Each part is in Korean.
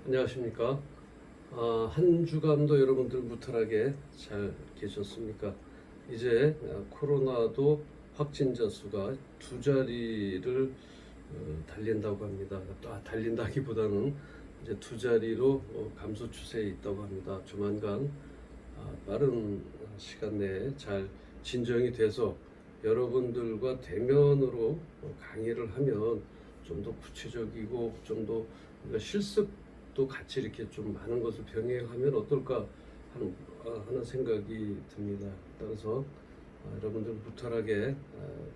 안녕하십니까. 한 주간도 여러분들 무탈하게 잘 계셨습니까? 이제 코로나도 확진자 수가 두 자리를 달린다고 합니다. 달린다기보다는 이제 두 자리로 감소 추세에 있다고 합니다. 조만간 빠른 시간 내에 잘 진정이 돼서 여러분들과 대면으로 강의를 하면 좀 더 구체적이고 좀 더 실습도 같이 이렇게 좀 많은 것을 병행하면 어떨까 하는 생각이 듭니다. 따라서 여러분들 무탈하게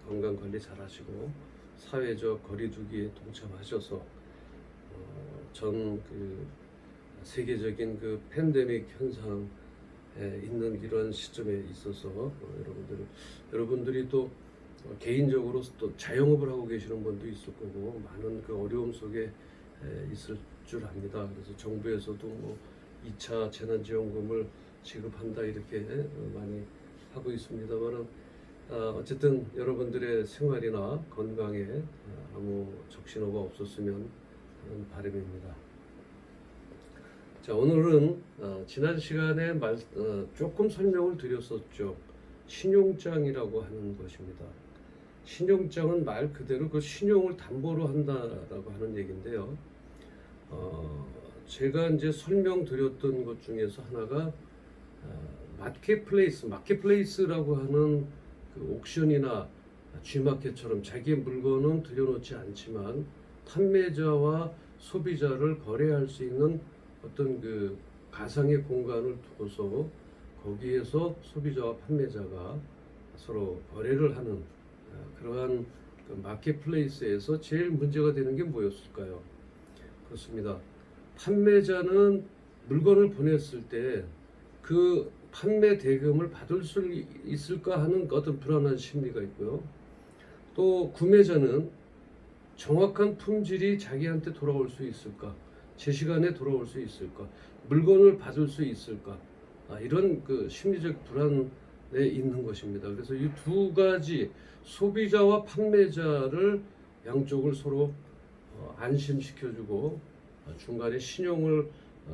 건강 관리 잘 하시고 사회적 거리두기에 동참하셔서 전 세계적인 팬데믹 현상에 있는 이런 시점에 있어서 여러분들이 또 개인적으로 또 자영업을 하고 계시는 분도 있을 거고 많은 어려움 속에 있을 줄 압니다. 그래서 정부에서도 2차 재난지원금을 지급한다 이렇게 많이 하고 있습니다만은 어쨌든 여러분들의 생활이나 건강에 아무 적신호가 없었으면 하는 바람입니다. 자, 오늘은 지난 시간에 조금 설명을 드렸었죠. 신용장이라고 하는 것입니다. 신용장은 말 그대로 신용을 담보로 한다라고 하는 얘기인데요. 제가 이제 설명드렸던 것 중에서 하나가 마켓플레이스라고 하는 옥션이나 G마켓처럼 자기의 물건은 들여놓지 않지만 판매자와 소비자를 거래할 수 있는 어떤 가상의 공간을 두고서 거기에서 소비자와 판매자가 서로 거래를 하는 그러한 마켓플레이스에서 제일 문제가 되는 게 뭐였을까요? 그렇습니다. 판매자는 물건을 보냈을 때 그 판매 대금을 받을 수 있을까 하는 어떤 불안한 심리가 있고요. 또 구매자는 정확한 품질이 자기한테 돌아올 수 있을까? 제 시간에 돌아올 수 있을까? 물건을 받을 수 있을까? 이런 심리적 불안에 있는 것입니다. 그래서 이 두 가지 소비자와 판매자를 양쪽을 서로 안심시켜주고 중간에 신용을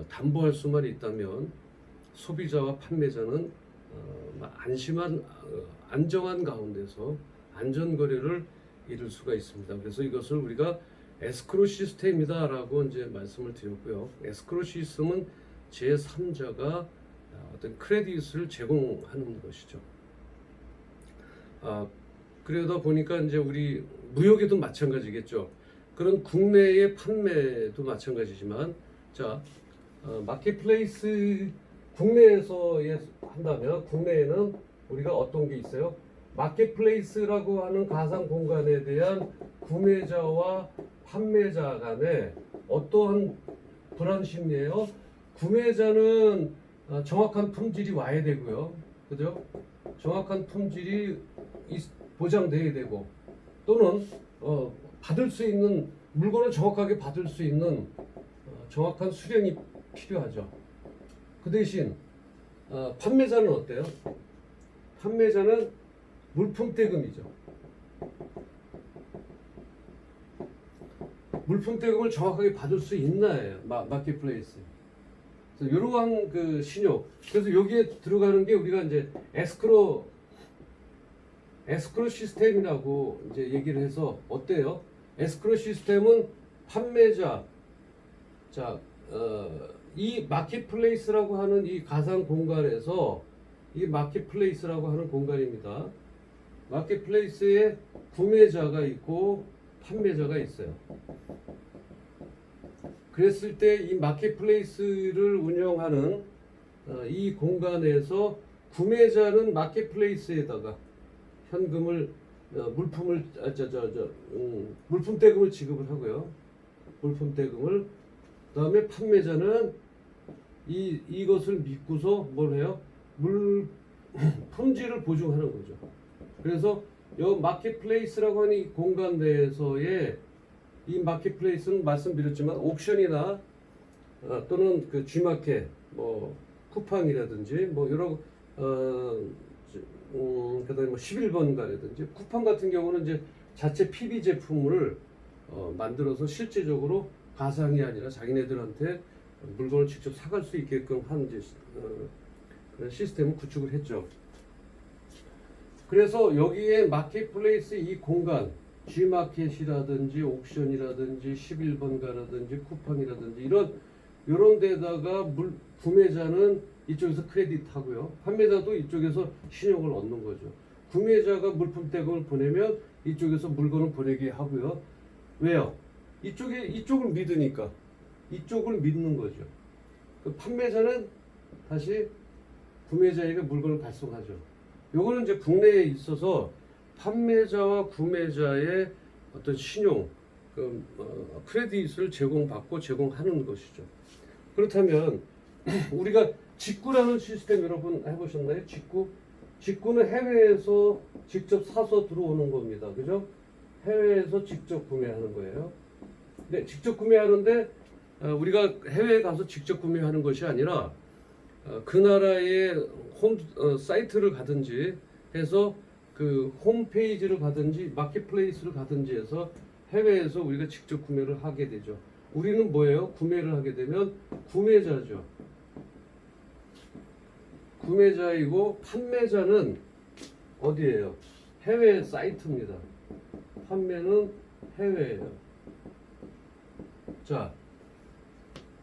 담보할 수만 있다면 소비자와 판매자는 안정한 가운데서 안전거래를 이룰 수가 있습니다. 그래서 이것을 우리가 에스크로 시스템이다라고 이제 말씀을 드렸고요. 에스크로 시스템은 제3자가 어떤 크레딧을 제공하는 것이죠. 그러다 보니까 이제 우리 무역에도 마찬가지겠죠. 그런 국내의 판매도 마찬가지지만, 자, 마켓플레이스 국내에서 한다면 국내에는 우리가 어떤 게 있어요? 마켓플레이스라고 하는 가상 공간에 대한 구매자와 판매자 간에 어떠한 불안 심리예요? 구매자는 정확한 품질이 와야 되고요. 그죠? 정확한 품질이 보장돼야 되고 또는 받을 수 있는 물건을 정확하게 받을 수 있는 정확한 수령이 필요하죠. 그 대신 판매자는 어때요? 판매자는 물품 대금이죠. 물품 대금을 정확하게 받을 수 있나요? 마켓플레이스. 그래서 이러한 신용. 그래서 여기에 들어가는 게 우리가 이제 에스크로 시스템이라고 이제 얘기를 해서 어때요? 에스크로 시스템은 판매자, 이 마켓플레이스라고 하는 이 가상 공간에서 이 마켓플레이스라고 하는 공간입니다. 마켓플레이스에 구매자가 있고 판매자가 있어요. 그랬을 때 이 마켓플레이스를 운영하는 이 공간에서 구매자는 마켓플레이스에다가 현금을 물품 대금을 지급을 하고요. 물품 대금을 그다음에 판매자는 이것을 믿고서 뭘 해요? 품질을 보증하는 거죠. 그래서 이 마켓플레이스라고 하는 이 공간 내에서의 이 마켓플레이스는 말씀드렸지만 옥션이나 또는 G마켓, 쿠팡이라든지 여러 그다음에 11번가라든지 쿠팡 같은 경우는 이제 자체 PB 제품을 만들어서 실제적으로 가상이 아니라 자기네들한테 물건을 직접 사갈 수 있게끔 한 이제 그런 시스템을 구축을 했죠. 그래서 여기에 마켓플레이스 이 공간, G마켓이라든지 옥션이라든지 11번가라든지 쿠팡이라든지 이런 데다가 구매자는 이쪽에서 크레딧 하고요. 판매자도 이쪽에서 신용을 얻는 거죠. 구매자가 물품 대금을 보내면 이쪽에서 물건을 보내게 하고요. 왜요? 이쪽을 믿으니까 이쪽을 믿는 거죠. 그 판매자는 다시 구매자에게 물건을 발송하죠. 요거는 이제 국내에 있어서 판매자와 구매자의 어떤 신용, 크레딧을 제공하는 것이죠. 그렇다면 우리가 직구라는 시스템 여러분 해보셨나요? 직구는 해외에서 직접 사서 들어오는 겁니다. 그죠? 해외에서 직접 구매하는 거예요. 근데 직접 구매하는데 우리가 해외에 가서 직접 구매하는 것이 아니라 그 나라의 사이트를 가든지 해서 그 홈페이지를 가든지 마켓플레이스를 가든지 해서 해외에서 우리가 직접 구매를 하게 되죠. 우리는 뭐예요? 구매를 하게 되면 구매자죠. 구매자이고 판매자는 어디예요? 해외 사이트입니다. 판매는 해외예요. 자,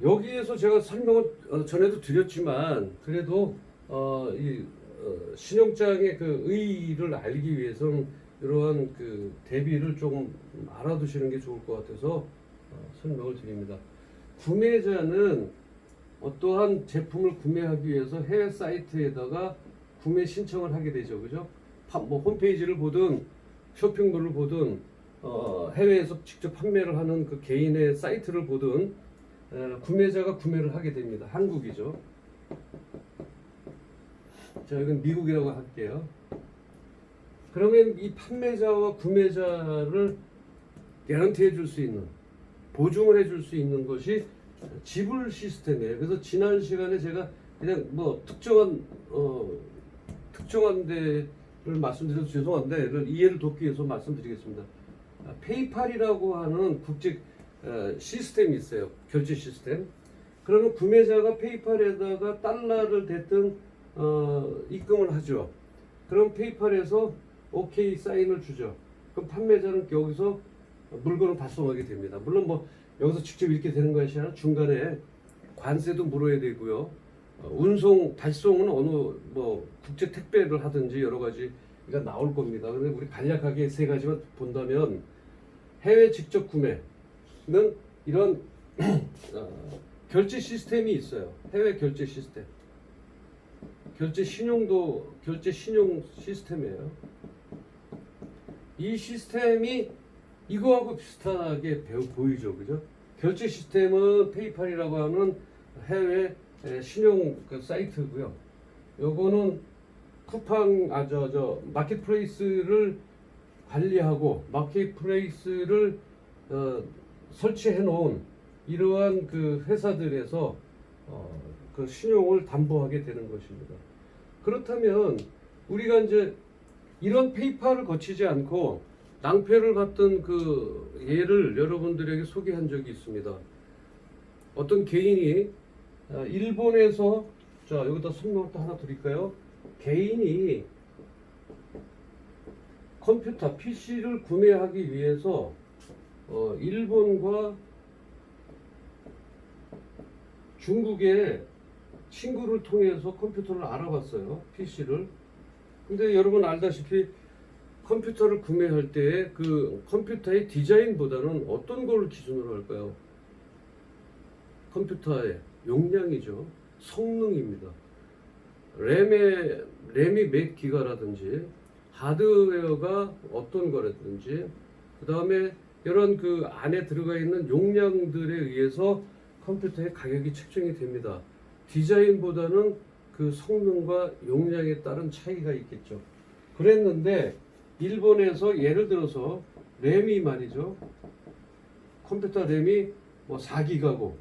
여기에서 제가 설명을 전에도 드렸지만 그래도 신용장의 그 의의를 알기 위해서는 이러한 그 대비를 조금 알아두시는 게 좋을 것 같아서 설명을 드립니다. 구매자는 어떠한 제품을 구매하기 위해서 해외 사이트에다가 구매 신청을 하게 되죠, 그죠? 뭐 홈페이지를 보든 쇼핑몰을 보든 해외에서 직접 판매를 하는 그 개인의 사이트를 보든 구매자가 구매를 하게 됩니다. 한국이죠. 자, 이건 미국이라고 할게요. 그러면 이 판매자와 구매자를 개런티 해줄 수 있는, 보증을 해줄 수 있는 것이 지불 시스템이에요. 그래서 지난 시간에 제가 그냥 뭐 특정한 데를 말씀드려서 죄송한데 이해를 돕기 위해서 말씀드리겠습니다. 페이팔이라고 하는 국제 시스템이 있어요. 결제 시스템. 그러면 구매자가 페이팔에다가 달러를 대든 입금을 하죠. 그럼 페이팔에서 오케이 사인을 주죠. 그럼 판매자는 여기서 물건을 발송하게 됩니다. 물론 뭐 여기서 직접 이렇게 되는 것이 아니라 중간에 관세도 물어야 되고요. 발송은 어느 뭐 국제 택배를 하든지 여러 가지가 나올 겁니다. 근데 우리 간략하게 세 가지만 본다면 해외 직접 구매는 이런 결제 시스템이 있어요. 해외 결제 시스템. 결제 신용 시스템이에요. 이 시스템이 이거하고 비슷하게 보이죠, 그죠? 결제 시스템은 페이팔이라고 하는 해외 신용 사이트고요. 요거는 쿠팡 마켓플레이스를 관리하고 마켓플레이스를 설치해 놓은 이러한 그 회사들에서 그 신용을 담보하게 되는 것입니다. 그렇다면 우리가 이제 이런 페이팔을 거치지 않고 낭패를 봤던 그 예를 여러분들에게 소개한 적이 있습니다. 어떤 개인이 일본에서 여기다 설명을 또 하나 드릴까요? 개인이 컴퓨터 PC를 구매하기 위해서 일본과 중국의 친구를 통해서 컴퓨터를 알아봤어요. PC를. 근데 여러분 알다시피 컴퓨터를 구매할 때 그 컴퓨터의 디자인보다는 어떤 걸 기준으로 할까요? 컴퓨터의 용량이죠. 성능입니다. 램이 몇 기가라든지 하드웨어가 어떤 거라든지 그 다음에 이런 그 안에 들어가 있는 용량들에 의해서 컴퓨터의 가격이 책정이 됩니다. 디자인보다는 그 성능과 용량에 따른 차이가 있겠죠. 그랬는데 일본에서 예를 들어서 램이 말이죠. 컴퓨터 램이 뭐 4기가고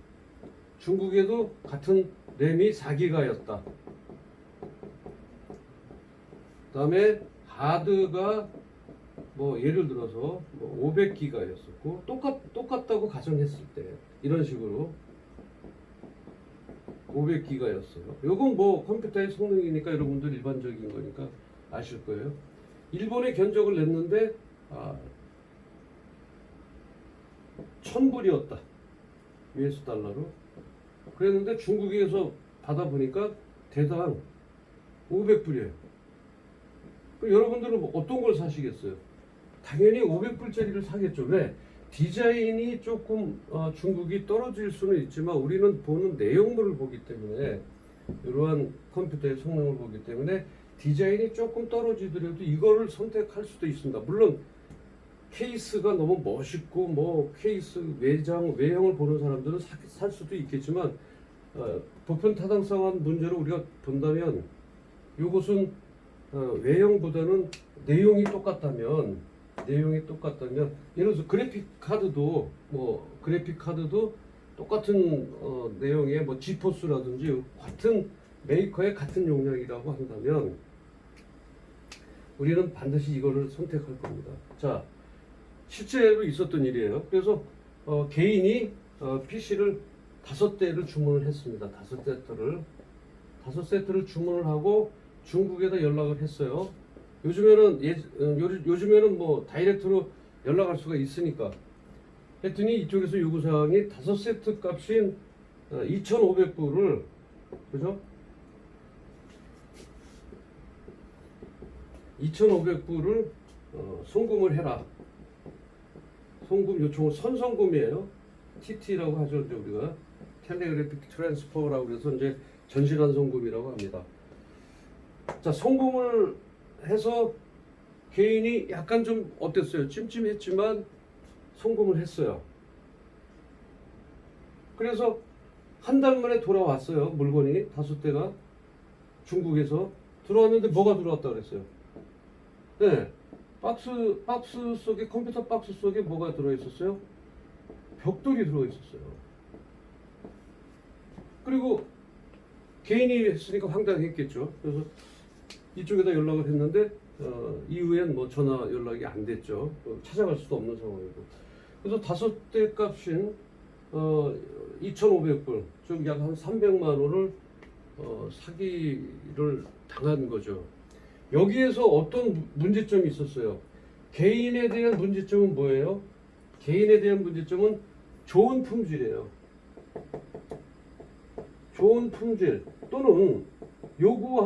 중국에도 같은 램이 4기가였다. 그 다음에 하드가 뭐 예를 들어서 뭐 500기가였었고 똑같다고 가정했을 때 이런 식으로 500기가였어요. 요건 뭐 컴퓨터의 성능이니까 여러분들 일반적인 거니까 아실 거예요. 일본에 견적을 냈는데 1000불이었다. US 달러로. 그랬는데 중국에서 받아보니까 대당 500불이에요. 여러분들은 어떤 걸 사시겠어요? 당연히 500불짜리를 사겠죠. 왜? 디자인이 조금 중국이 떨어질 수는 있지만 우리는 보는 내용물을 보기 때문에 이러한 컴퓨터의 성능을 보기 때문에 디자인이 조금 떨어지더라도 이거를 선택할 수도 있습니다. 물론 케이스가 너무 멋있고 뭐 케이스 외형을 보는 사람들은 살 수도 있겠지만 보편 타당성한 문제로 우리가 본다면 이것은 외형보다는 내용이 똑같다면 예를 들어서 그래픽 카드도 똑같은 내용의 뭐 지포스라든지 같은 메이커의 같은 용량이라고 한다면 우리는 반드시 이거를 선택할 겁니다. 자, 실제로 있었던 일이에요. 그래서 개인이 PC를 5대를 주문을 했습니다. 5세트를 주문을 하고 중국에다 연락을 했어요. 요즘에는 뭐 다이렉트로 연락할 수가 있으니까 했더니 이쪽에서 요구사항이 5세트 값인 2,500불을 그죠? 2,500불을 송금을 해라. 송금 요청을 선송금이에요. TT라고 하죠. 이제 우리가 텔레그래픽 트랜스퍼라고 해서 이제 전시관 송금이라고 합니다. 자, 송금을 해서 개인이 약간 좀 어땠어요? 찜찜했지만 송금을 했어요. 그래서 한 달 만에 돌아왔어요. 물건이 5대가 중국에서 들어왔는데 뭐가 들어왔다 그랬어요? 네, 박스 속에 컴퓨터 박스 속에 뭐가 들어있었어요? 벽돌이 들어있었어요. 그리고 개인이 했으니까 황당했겠죠. 그래서 이쪽에다 연락을 했는데 이후엔 뭐 전화 연락이 안 됐죠. 찾아갈 수도 없는 상황이고. 그래서 5대 값인 2,500불, 즉 약 한 300만 원을 사기를 당한 거죠. 여기에서 어떤 문제점이 있었어요? 개인에 대한 문제점은 뭐예요? 개인에 대한 문제점은 좋은 품질이에요. 좋은 품질 또는 요구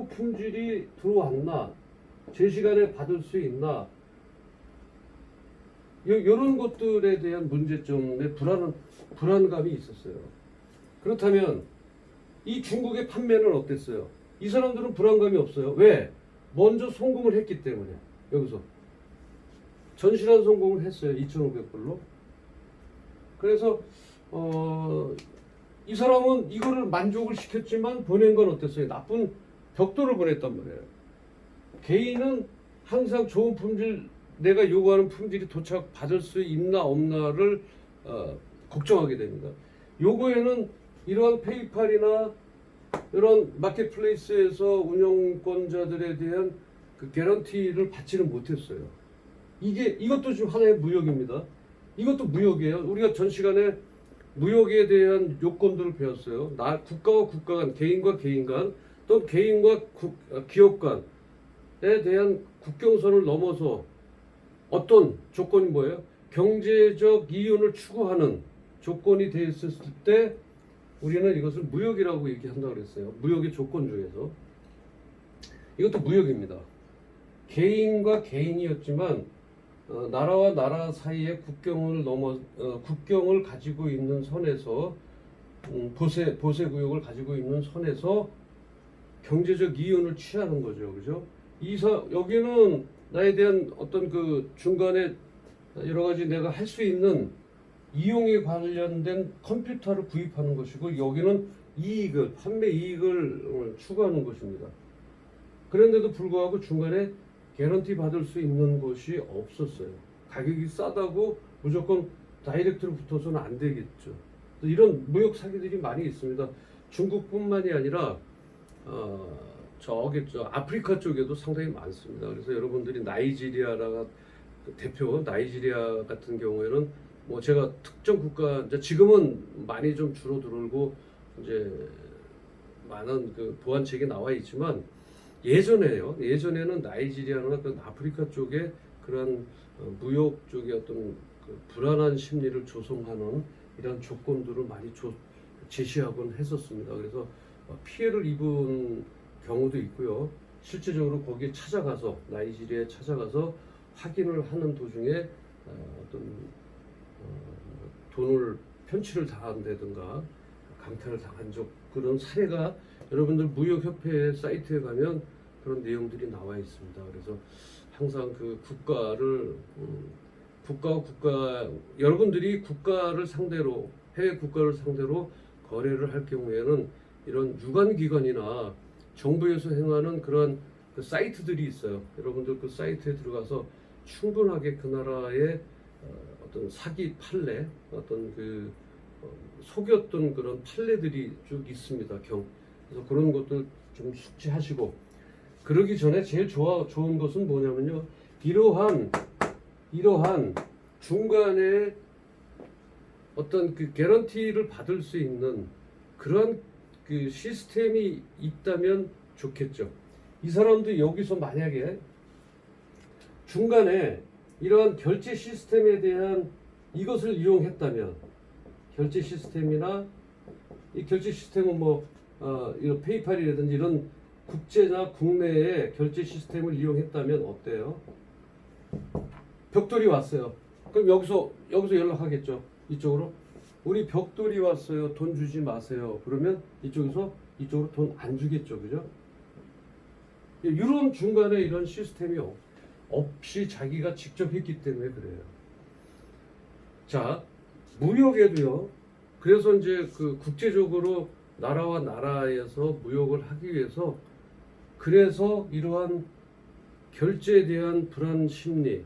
품질이 들어왔나? 제 시간에 받을 수 있나? 이런 것들에 대한 문제점에 불안감이 있었어요. 그렇다면 이 중국의 판매는 어땠어요? 이 사람들은 불안감이 없어요. 왜? 먼저 송금을 했기 때문에. 여기서 전실한 송금을 했어요. 2,500불로. 그래서 이 사람은 이거를 만족을 시켰지만 보낸 건 어땠어요? 나쁜 벽돌을 보냈단 말이에요. 개인은 항상 좋은 품질, 내가 요구하는 품질이 도착받을 수 있나 없나를 걱정하게 됩니다. 요거에는 이러한 페이팔이나 이런 마켓플레이스에서 운영권자들에 대한 그 개런티를 받지는 못했어요. 이것도 지금 하나의 무역입니다. 이것도 무역이에요. 우리가 전 시간에 무역에 대한 요건들을 배웠어요. 국가와 국가 간, 개인과 개인 간, 또 개인과 기업 간에 대한 국경선을 넘어서 어떤 조건이 뭐예요? 경제적 이윤을 추구하는 조건이 되어 있었을 때 우리는 이것을 무역이라고 얘기한다고 그랬어요. 무역의 조건 중에서. 이것도 무역입니다. 개인과 개인이었지만 나라와 나라 사이의 국경을 가지고 있는 선에서 보세 구역을 가지고 있는 선에서 경제적 이윤을 취하는 거죠, 그죠? 여기는 나에 대한 어떤 그 중간에 여러 가지 내가 할 수 있는 이용에 관련된 컴퓨터를 구입하는 것이고 여기는 판매 이익을 추구하는 것입니다. 그런데도 불구하고 중간에 개런티 받을 수 있는 것이 없었어요. 가격이 싸다고 무조건 다이렉트로 붙어서는 안 되겠죠. 이런 무역 사기들이 많이 있습니다. 중국뿐만이 아니라 아프리카 쪽에도 상당히 많습니다. 그래서 여러분들이 나이지리아 같은 경우에는 뭐 제가 특정 국가 이제 지금은 많이 좀 줄어들고 이제 많은 그 보완책이 나와 있지만 예전에는 나이지리아나 그 아프리카 쪽에 그런 무역 쪽의 어떤 그 불안한 심리를 조성하는 이런 조건들을 많이 제시하곤 했었습니다. 그래서 피해를 입은 경우도 있고요. 실제적으로 거기에 찾아가서 나이지리아에 찾아가서 확인을 하는 도중에 어떤 돈을 편취를 당한다든가 강탈을 당한 적 그런 사례가 여러분들 무역협회 사이트에 가면 그런 내용들이 나와 있습니다. 그래서 항상 그 국가 여러분들이 국가를 상대로 해외 국가를 상대로 거래를 할 경우에는 이런 유관기관이나 정부에서 행하는 그런 그 사이트들이 있어요. 여러분들 그 사이트에 들어가서 충분하게 그 나라의 어떤 사기 판례, 어떤 그 속였던 그런 판례들이 쭉 있습니다. 그래서 그런 것들 좀 숙지하시고 그러기 전에 제일 좋은 것은 뭐냐면요. 이러한 중간에 어떤 그 개런티를 받을 수 있는 그런 그 시스템이 있다면 좋겠죠. 이 사람도 여기서 만약에 중간에 이러한 결제 시스템에 대한 이것을 이용했다면 결제 시스템이나 이 결제 시스템은 이런 페이팔이라든지 이런 국제나 국내의 결제 시스템을 이용했다면 어때요? 벽돌이 왔어요. 그럼 여기서 연락하겠죠. 이쪽으로 우리 벽돌이 왔어요. 돈 주지 마세요. 그러면 이쪽으로 돈 안 주겠죠. 그죠? 이런 중간에 이런 시스템이 없이 자기가 직접 했기 때문에 그래요. 자, 무역에도요. 그래서 이제 그 국제적으로 나라와 나라에서 무역을 하기 위해서 그래서 이러한 결제에 대한 불안 심리,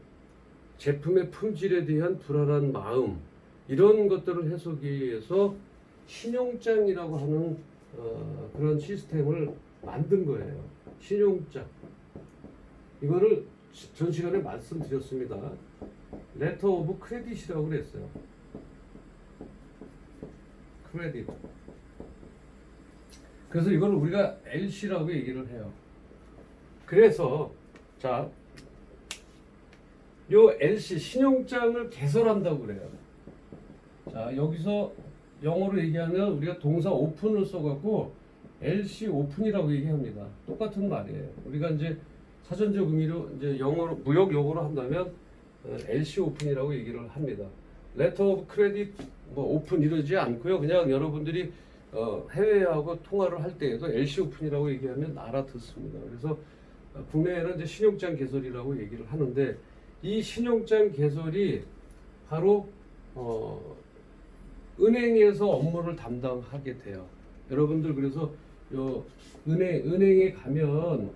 제품의 품질에 대한 불안한 마음 이런 것들을 해소하기 위해서 신용장이라고 하는 그런 시스템을 만든 거예요. 신용장. 이거를 전 시간에 말씀드렸습니다. 레터 오브 크레딧이라고 그랬어요. 크레딧. 그래서 이걸 우리가 LC라고 얘기를 해요. 그래서 자, 요 LC 신용장을 개설한다고 그래요. 자, 여기서 영어로 얘기하면 우리가 동사 오픈을 써갖고 LC 오픈이라고 얘기합니다. 똑같은 말이에요. 우리가 이제 사전적 의미로 이제 영어로 무역 용어로 한다면 LC 오픈이라고 얘기를 합니다. 레터 오브 크레딧 오픈 이러지 않고요. 그냥 여러분들이 해외하고 통화를 할 때에도 LC 오픈이라고 얘기하면 알아듣습니다. 그래서 국내에는 이제 신용장 개설이라고 얘기를 하는데 이 신용장 개설이 바로 은행에서 업무를 담당하게 돼요. 여러분들 그래서 요 은행에 가면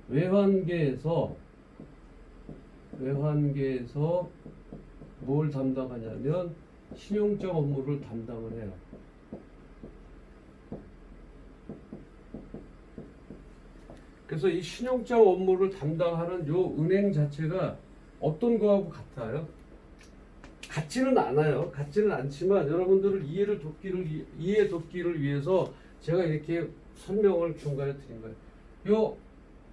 외환계에서 뭘 담당하냐면 신용장 업무를 담당을 해요. 그래서 이 신용장 업무를 담당하는 요 은행 자체가 어떤 거하고 같아요? 같지는 않아요. 같지는 않지만 여러분들을 이해 돕기를 위해서 제가 이렇게 설명을 중간에 드린 거예요. 요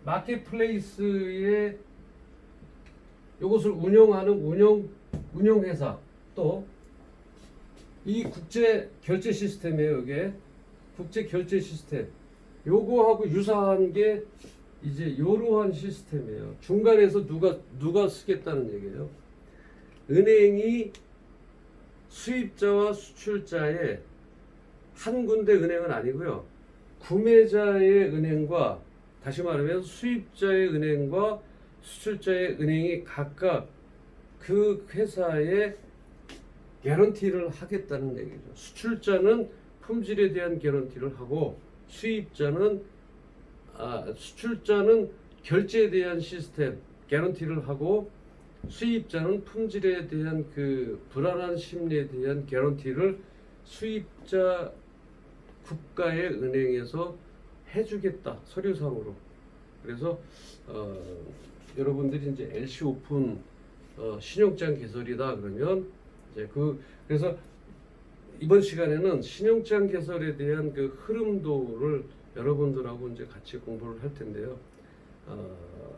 마켓플레이스에 요것을 운영하는 운영회사 또 이 국제 결제 시스템이에요. 이게 국제 결제 시스템 요거하고 유사한 게 이제 요러한 시스템이에요. 중간에서 누가 쓰겠다는 얘기예요. 은행이 수입자와 수출자의 한 군데 은행은 아니고요. 구매자의 은행과 다시 말하면 수입자의 은행과 수출자의 은행이 각각 그 회사에 개런티를 하겠다는 얘기죠. 수출자는 품질에 대한 개런티를 하고 수출자는 결제에 대한 시스템 개런티를 하고 수입자는 품질에 대한 그 불안한 심리에 대한 개런티를 수입자 국가의 은행에서 해주겠다 서류상으로. 그래서 여러분들이 이제 LC 오픈 신용장 개설이다 그러면 이제 그래서 이번 시간에는 신용장 개설에 대한 그 흐름도를 여러분들하고 이제 같이 공부를 할 텐데요.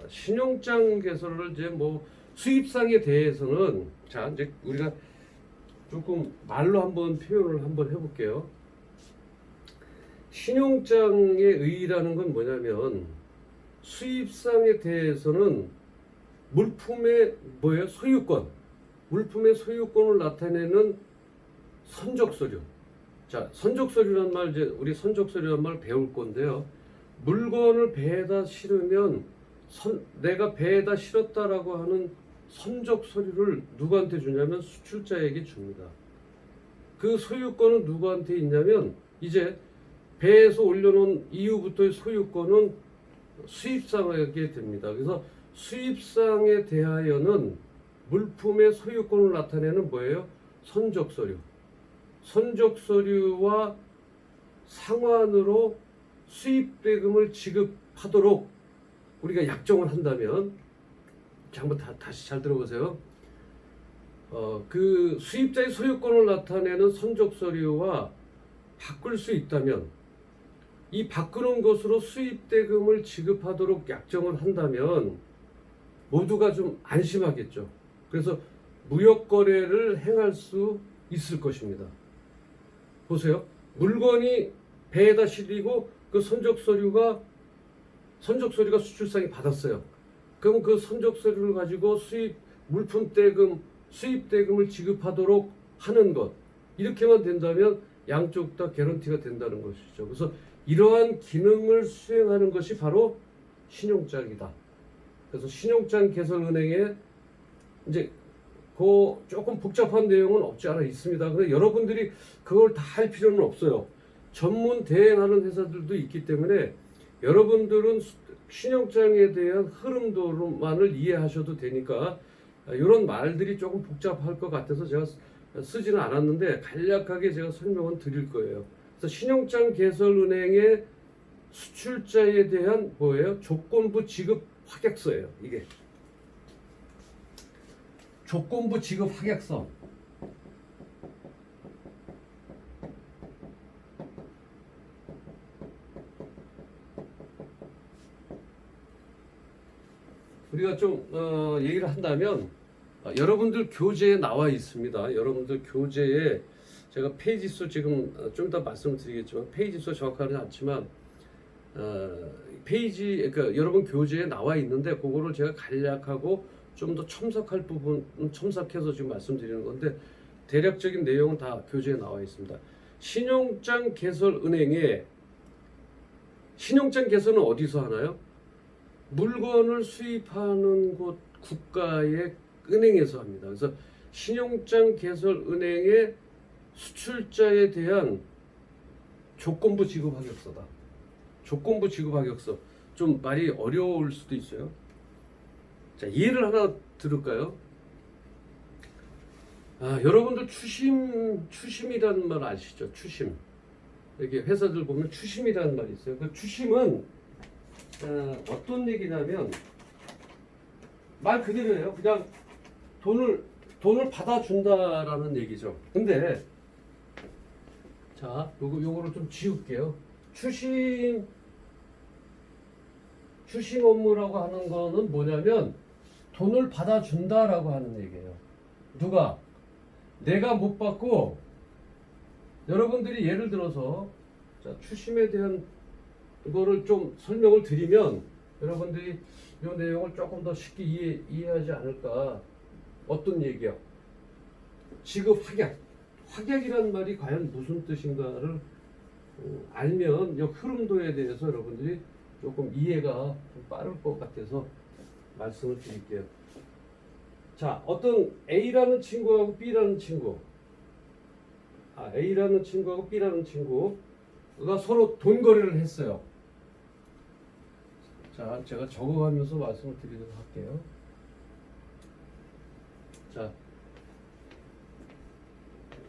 신용장 개설을 이제 뭐 수입상에 대해서는 자 이제 우리가 조금 말로 한번 표현을 한번 해볼게요. 신용장의 의의라는 건 뭐냐면 수입상에 대해서는 물품의 뭐예요? 소유권, 물품의 소유권을 나타내는 선적 서류. 자, 선적 서류란 말 이제 우리 선적 서류란 말 배울 건데요. 물건을 배에다 실으면 내가 배에다 실었다라고 하는 선적 서류를 누구한테 주냐면 수출자에게 줍니다. 그 소유권은 누구한테 있냐면 이제 배에서 올려놓은 이후부터의 소유권은 수입상에게 됩니다. 그래서 수입상에 대하여는 물품의 소유권을 나타내는 뭐예요? 선적 서류. 선적 서류와 상환으로 수입대금을 지급하도록 우리가 약정을 한다면, 한번 다시 잘 들어보세요. 그 수입자의 소유권을 나타내는 선적 서류와 바꿀 수 있다면, 이 바꾸는 것으로 수입대금을 지급하도록 약정을 한다면 모두가 좀 안심하겠죠. 그래서 무역거래를 행할 수 있을 것입니다. 보세요. 물건이 배에다 실리고 그 선적 서류가 수출상이 받았어요. 그럼 그 선적 서류를 가지고 수입대금을 지급하도록 하는 것. 이렇게만 된다면 양쪽 다 개런티가 된다는 것이죠. 그래서 이러한 기능을 수행하는 것이 바로 신용장이다. 그래서 신용장 개설은행에 이제 그 조금 복잡한 내용은 없지 않아 있습니다. 그런데 여러분들이 그걸 다 할 필요는 없어요. 전문 대행하는 회사들도 있기 때문에 여러분들은 신용장에 대한 흐름도만을 이해하셔도 되니까 이런 말들이 조금 복잡할 것 같아서 제가 쓰지는 않았는데 간략하게 제가 설명은 드릴 거예요. 그래서 신용장 개설은행의 수출자에 대한 뭐예요? 조건부 지급 확약서예요. 이게 조건부 지급 확약서. 우리가 좀 얘기를 한다면 여러분들 교재에 나와 있습니다. 여러분들 교재에 제가 페이지 수 지금 좀 더 말씀을 드리겠지만 페이지 수 정확하지 않지만 그러니까 여러분 교재에 나와 있는데 그거를 제가 간략하고 좀 더 첨삭할 부분 첨삭해서 지금 말씀드리는 건데 대략적인 내용은 다 교재에 나와 있습니다. 신용장 개설은행에 신용장 개설은 어디서 하나요? 물건을 수입하는 곳 국가의 은행에서 합니다. 그래서 신용장 개설은행의 수출자에 대한 조건부 지급 확약서다. 조건부 지급 확약서. 좀 말이 어려울 수도 있어요. 자, 예를 하나 들을까요? 여러분들 추심이라는 말 아시죠? 추심. 여기 회사들 보면 추심이라는 말이 있어요. 그 추심은 어떤 얘기냐면 말 그대로예요. 그냥 돈을 받아준다라는 얘기죠. 근데 자, 요거를 좀 지울게요. 추심 업무라고 하는 거는 뭐냐면 돈을 받아준다라고 하는 얘기예요. 누가? 내가 못 받고 여러분들이 예를 들어서 자, 추심에 대한 이거를 좀 설명을 드리면 여러분들이 이 내용을 조금 더 쉽게 이해하지 않을까. 어떤 얘기야? 지급 확약. 확약이라는 말이 과연 무슨 뜻인가를 알면 이 흐름도에 대해서 여러분들이 조금 이해가 좀 빠를 것 같아서 말씀을 드릴게요. 자, 어떤 A라는 친구하고 B라는 친구, A라는 친구하고 B라는 친구가 서로 돈 거래를 했어요. 자, 제가 적어가면서 말씀을 드리도록 할게요. 자,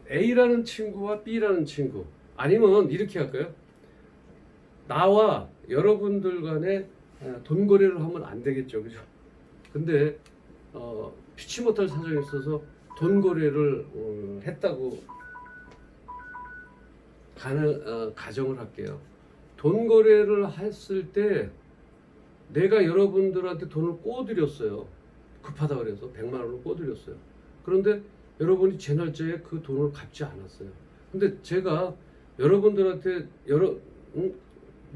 A라는 친구와 B라는 친구, 아니면 이렇게 할까요? 나와 여러분들 간에 돈 거래를 하면 안 되겠죠, 그죠? 근데 피치 못할 사정이 있어서 돈 거래를 했다고 가정을 할게요. 돈 거래를 했을 때 내가 여러분들한테 돈을 꼬드렸어요. 급하다 그래서 100만 원을 꼬드렸어요. 그런데 여러분이 제 날짜에 그 돈을 갚지 않았어요. 근데 제가 여러분들한테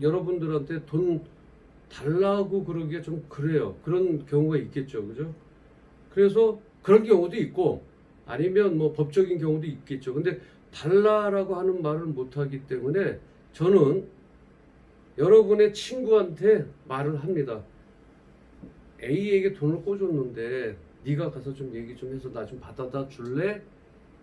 여러분들한테 돈 달라고 그러기가 좀 그래요. 그런 경우가 있겠죠, 그죠? 그래서 그런 경우도 있고 아니면 뭐 법적인 경우도 있겠죠. 근데 달라라고 하는 말을 못하기 때문에 저는 여러분의 친구한테 말을 합니다. A에게 돈을 꿔줬는데 네가 가서 좀 얘기 좀 해서 나 좀 받아다 줄래?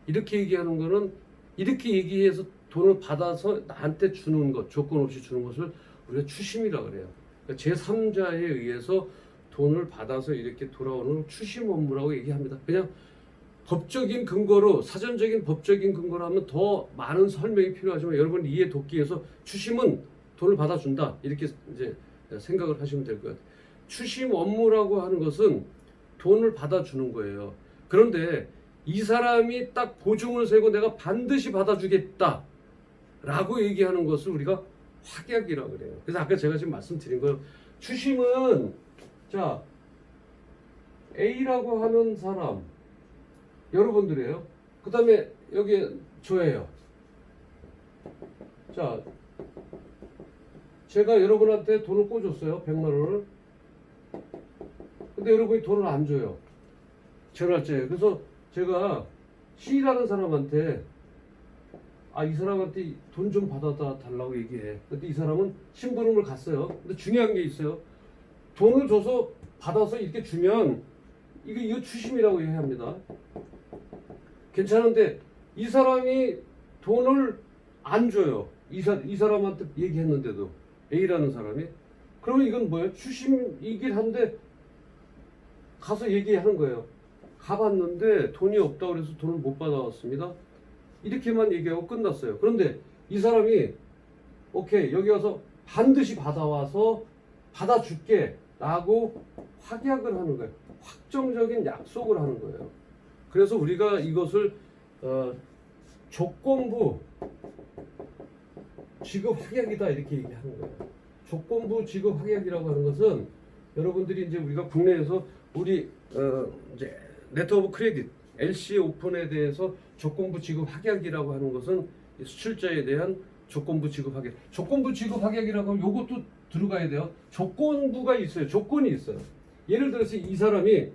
이렇게 얘기하는 거는 이렇게 얘기해서 돈을 받아서 나한테 주는 것, 조건 없이 주는 것을 우리가 추심이라 그래요. 그러니까 제3자에 의해서 돈을 받아서 이렇게 돌아오는 추심 업무라고 얘기합니다. 그냥 법적인 근거로, 사전적인 법적인 근거로 하면 더 많은 설명이 필요하지만 여러분 이해 돕기 위해서 추심은 돈을 받아준다, 이렇게 이제 생각을 하시면 될 것 같아요. 추심 업무라고 하는 것은 돈을 받아주는 거예요. 그런데 이 사람이 딱 보증을 세고 내가 반드시 받아주겠다 라고 얘기하는 것을 우리가 확약이라고 그래요. 그래서 아까 제가 지금 말씀드린 거예요. 추심은, 자, A라고 하는 사람 여러분들이에요. 그 다음에 여기 저예요. 자, 제가 여러분한테 돈을 꿔줬어요. 100만 원을. 근데 여러분이 돈을 안 줘요. 제 날짜에. 그래서 제가 C라는 사람한테 이 사람한테 돈 좀 받아다 달라고 얘기해. 근데 이 사람은 심부름을 갔어요. 근데 중요한 게 있어요. 돈을 줘서 받아서 이렇게 주면 이거 추심이라고 얘기합니다. 괜찮은데 이 사람이 돈을 안 줘요. 이 사람한테 얘기했는데도, A라는 사람이. 그러면 이건 뭐예요? 추심이긴 한데 가서 얘기하는 거예요. 가봤는데 돈이 없다고 그래서 돈을 못 받아왔습니다. 이렇게만 얘기하고 끝났어요. 그런데 이 사람이 오케이, 여기 와서 반드시 받아와서 받아줄게 라고 확약을 하는 거예요. 확정적인 약속을 하는 거예요. 그래서 우리가 이것을 조건부 지급 확약이다 이렇게 얘기하는 거예요. 조건부 지급 확약이라고 하는 것은 여러분들이 이제 우리가 국내에서 우리 이제 레터 오브 크레딧 LC 오픈에 대해서 조건부 지급 확약이라고 하는 것은 수출자에 대한 조건부 지급 확약. 조건부 지급 확약이라고 하면 이것도 들어가야 돼요. 조건부가 있어요. 조건이 있어요. 예를 들어서 이 사람이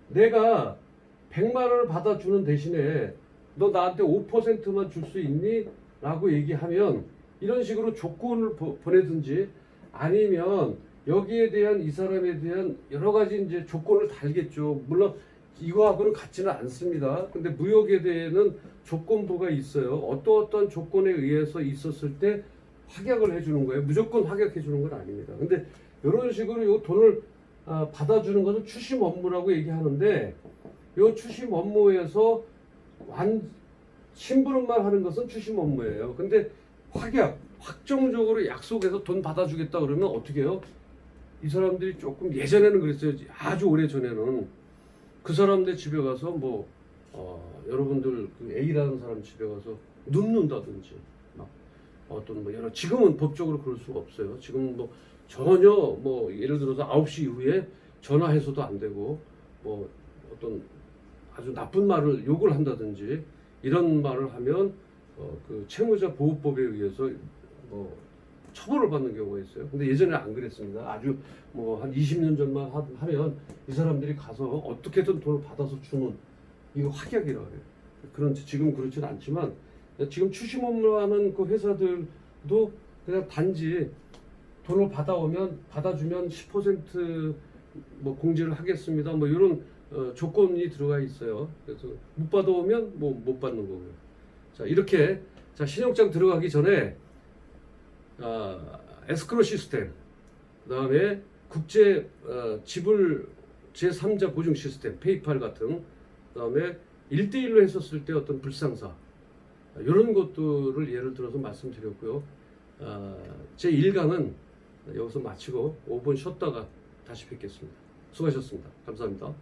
내가 100만 원을 받아주는 대신에 너 나한테 5%만 줄 수 있니? 라고 얘기하면 이런 식으로 조건을 보내든지 아니면 여기에 대한 이 사람에 대한 여러 가지 이제 조건을 달겠죠. 물론 이거하고는 같지는 않습니다. 근데 무역에 대해는 조건부가 있어요. 어떤 조건에 의해서 있었을 때 확약을 해주는 거예요. 무조건 확약해 주는 건 아닙니다. 근데 이런 식으로 이 돈을 받아주는 것은 추심 업무라고 얘기하는데 이 추심 업무에서 심부름만 하는 것은 추심 업무예요. 근데 확약, 확정적으로 약속해서 돈 받아주겠다 그러면 어떻게 해요? 이 사람들이 조금 예전에는 그랬어요. 아주 오래 전에는 그 사람들 집에 가서 뭐 여러분들 그 A라는 사람 집에 가서 눕는다든지 막 어떤 뭐 여러, 지금은 법적으로 그럴 수가 없어요. 지금 뭐 전혀 뭐 예를 들어서 9시 이후에 전화해서도 안 되고 뭐 어떤 아주 나쁜 말을 욕을 한다든지 이런 말을 하면 그 채무자 보호법에 의해서 뭐 처벌을 받는 경우가 있어요. 근데 예전에 안 그랬습니다. 아주 뭐 한 20년 전만 하면 이 사람들이 가서 어떻게든 돈을 받아서 주는, 이거 확약이라고 해요. 그런 지금 그렇지는 않지만 지금 추심 업무하는 그 회사들도 그냥 단지 돈을 받아주면 10%뭐 공제를 하겠습니다. 뭐 이런 조건이 들어가 있어요. 그래서 못 받아오면 뭐 못 받는 거고요. 자, 이렇게 신용장 들어가기 전에 에스크로 시스템, 그 다음에 국제 지불 제3자 보증 시스템, 페이팔 같은, 그 다음에 1대1로 했었을 때 어떤 불상사, 이런 것들을 예를 들어서 말씀드렸고요. 제 1강은 여기서 마치고 5분 쉬었다가 다시 뵙겠습니다. 수고하셨습니다. 감사합니다.